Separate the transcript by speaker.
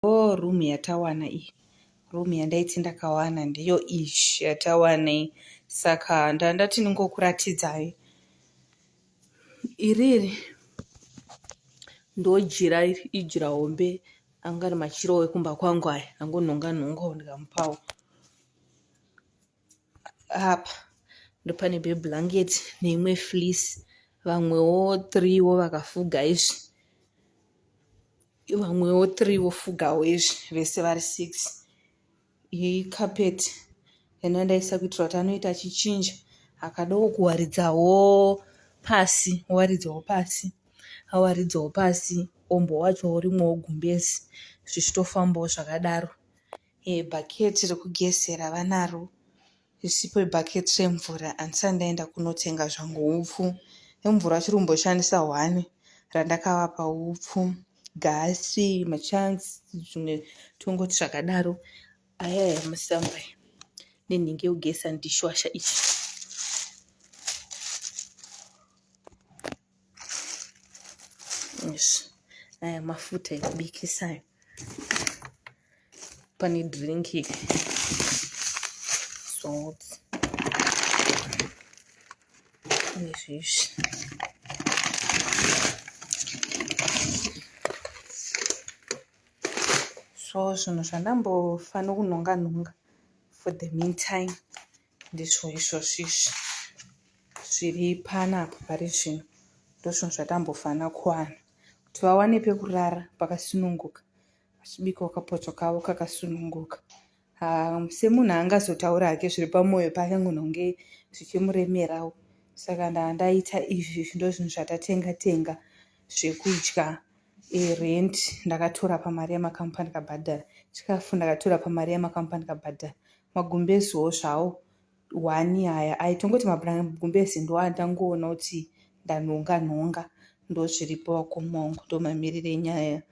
Speaker 1: Room yatawana iyi. Room yandaiti ndakawana ndiyo ishi yatawana iyi. Saka ndandati ningokuratidzai. Iriri ndojira ijira hombe angari machiro ekumba kwangu aya angonhonga ndikamupawo. Apa ndopane beblanket neimwe fleece. Vamwewo 3 vakafuga izvi. Vamwewo 3 vofugawo izvi. Vese vari 6. Iyi carpet yandaisa kuitira kuti anoita achichinja akadawo kuwaridzawo pasi owaridzawo pasi. Awaridzawo pasi ombo wacho urimwowo gumbezi zvichitofambawo zvakadaro. Bhaketi rekugezera vanaro. Isipo ibhaketi remvura handisati ndaenda kunotenga zvangu upfu. Emvura achiri kumboshandisa 1 randakavapa upfu, gasi, machunks zvimwe tongoti zvakadaro. Aya musamba nenhenge yekugeza ndishwasha ichi. Aya mafuta ekubikisa. Pane drink salt nezvizvi. So zvinhu zvandambofana kunhonga for the meantime ndizvo izvozvizvi zviri panapa pari zvino. Ndozvinhu zvandambofana kuwana kuti vawane pekurara pakasununguka, vachibikawo kapoto kavo kakasununguka. Semunhu angazotaura hake zviri pamwoyo pake angonhonge zvichimuremerawo. Saka ndandaita izvi ndozvinhu zvatatenga zvekudya. Rent ndakatora pamari yamakambani kabhadhara. Chikafu ndakatora pamari yamakambani kabhadhara. Magumbeziwo zvawo 1 aya aitongoti magumbezi ndo andangoona kuti ndanhonga ndozviripo kumongo. Ndomamirire enyaya